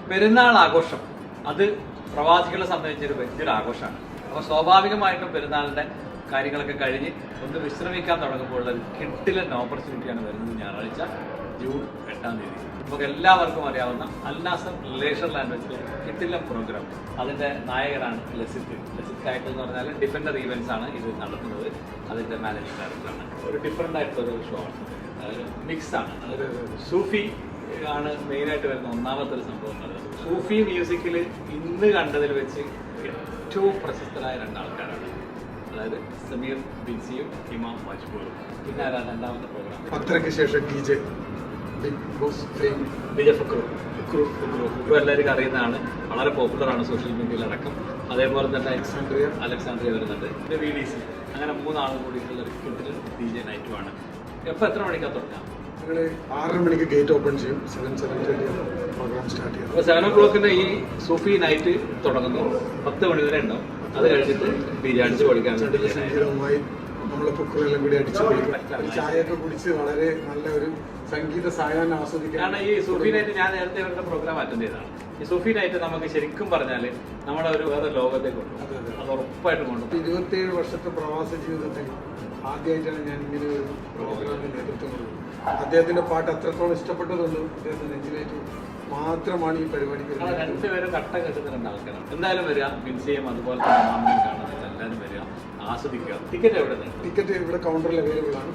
പെരുന്നാൾ ആഘോഷം അത് പ്രവാസികളെ സംബന്ധിച്ചൊരു വലിയൊരു ആഘോഷമാണ്. അപ്പോൾ സ്വാഭാവികമായിട്ടും പെരുന്നാളിൻ്റെ കാര്യങ്ങളൊക്കെ കഴിഞ്ഞ് ഒന്ന് വിശ്രമിക്കാൻ തുടങ്ങുമ്പോൾ ഒരു കിട്ടിലൻ ഓപ്പർച്യൂണിറ്റിയാണ് വരുന്നത് ഞായറാഴ്ച ജൂൺ 8-ാം തീയതി. നമുക്ക് എല്ലാവർക്കും അറിയാവുന്ന അൽനാസർ ലേഷർ ലാൻഡ് കിട്ടിലൻ പ്രോഗ്രാം, അതിൻ്റെ നായകനാണ് ലസിത്ത് കായക്കൽ എന്ന് പറഞ്ഞാൽ ഡിഫൻഡർ ഈവൻറ്റ്സ് ആണ് ഇത് നടത്തുന്നത്. അതിൻ്റെ മാനേജിംഗ് ഡയറക്ടറാണ്. ഒരു ഡിഫറെൻ്റ് ആയിട്ടുള്ളൊരു ഷോ ആണ്, അതൊരു മിക്സാണ്. അതൊരു സൂഫി ആണ് മെയിനായിട്ട് വരുന്ന ഒന്നാമത്തെ ഒരു സംഭവം. സൂഫി മ്യൂസിക്കിൽ ഇന്ന് കണ്ടതിൽ വെച്ച് ഏറ്റവും പ്രശസ്തരായ രണ്ടാൾക്കാരാണ്, അതായത് സമീർ ബിൻസിയും ഇമാം മജ്ബൂറും. പിന്നെ ആരാണ് രണ്ടാമത്തെ പ്രോഗ്രാം? 10:30-ക്ക് ശേഷം DJ ഫക്രു എല്ലാവർക്കും അറിയുന്നതാണ്, വളരെ പോപ്പുലറാണ് സോഷ്യൽ മീഡിയയിലടക്കം. അതേപോലെ തന്നെ അലക്സാണ്ട്രിയ വരുന്നുണ്ട്, പിന്നെ VDC. അങ്ങനെ 3 ആളും കൂടിയിട്ടുള്ള ഒരു കിട്ടിൽ DJ നൈറ്റുമാണ്. എപ്പോൾ എത്ര മണിക്കാണ് തുടങ്ങാം? ഞങ്ങൾ 6:30 മണിക്ക് ഗേറ്റ് ഓപ്പൺ ചെയ്യും. 7:30 പ്രോഗ്രാം സ്റ്റാർട്ട് ചെയ്യും. അപ്പോൾ 7 o'clock ഈ സൂഫി നൈറ്റ് തുടങ്ങുന്നു, 10 മണി വരെ ഉണ്ടാവും. അത് കഴിഞ്ഞിട്ട് ബിരിയാണി പഠിക്കാൻ സംഗീതവുമായി നമ്മളെ കുക്കറെല്ലാം കൂടി അടിച്ചു ചായയൊക്കെ കുടിച്ച് വളരെ നല്ല ഒരു സംഗീത സായാഹ്നം ആസ്വദിക്കാൻ. കാരണം ഈ സൂഫി നൈറ്റ് ഞാൻ നേരത്തെ അവരുടെ പ്രോഗ്രാം അറ്റൻഡ് ചെയ്തതാണ്. ഈ സൂഫി നൈറ്റ് നമുക്ക് ശരിക്കും പറഞ്ഞാൽ നമ്മളെ ഒരു വേറെ ലോകത്തേക്ക് കൊണ്ടുപോകും, അത് ഉറപ്പായിട്ടും കൊണ്ടുപോകും. 27 വർഷത്തെ പ്രവാസ ജീവിതത്തിൽ ആദ്യമായിട്ടാണ് ഞാൻ ഇങ്ങനെ ഒരു പ്രോഗ്രാമിന് നേതൃത്വം കൊടുക്കുന്നത്. അദ്ദേഹത്തിന്റെ പാട്ട് അത്രത്തോളം ഇഷ്ടപ്പെട്ടതുകൊണ്ട് അദ്ദേഹത്തിന്റെ നെഞ്ചിലേറ്റ് മാത്രമാണ് ഈ പരിപാടിക്ക്. രണ്ടുപേരും കട്ട കെട്ടുന്ന രണ്ടാൾക്കാരാണ്. എന്തായാലും വരിക, ബിൻസിയും അതുപോലെ തന്നെ മാമനും കാണുന്നത് എല്ലാവരും വരിക, ആസ്വദിക്കുക. ടിക്കറ്റ് എവിടെ നിന്ന്? ടിക്കറ്റ് ഇവിടെ കൗണ്ടറിൽ അവൈലബിൾ ആണ്,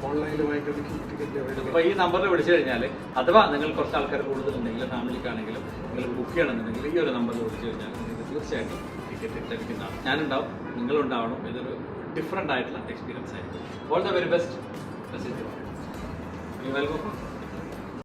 ഓൺലൈനിൽ വാങ്ങിക്കുന്ന ടിക്കറ്റ് അവൈലബിൾ. അപ്പോൾ ഈ നമ്പറിൽ വിളിച്ചു കഴിഞ്ഞാൽ, അഥവാ നിങ്ങൾ കുറച്ച് ആൾക്കാർ കൂടുതലുണ്ടെങ്കിൽ ഫാമിലിക്കാണെങ്കിലും നിങ്ങൾ ബുക്ക് ചെയ്യണമെന്നുണ്ടെങ്കിൽ ഈ ഒരു നമ്പറിൽ വിളിച്ചു കഴിഞ്ഞാൽ നിങ്ങൾക്ക് തീർച്ചയായിട്ടും ടിക്കറ്റ് ലഭിക്കുന്നതാണ്. ഞാനുണ്ടാവും, നിങ്ങളുണ്ടാവണം. ഇതൊരു ഡിഫറെൻ്റ് ആയിട്ടുള്ള എക്സ്പീരിയൻസ് ആയിരിക്കും. All the very best. Welcome.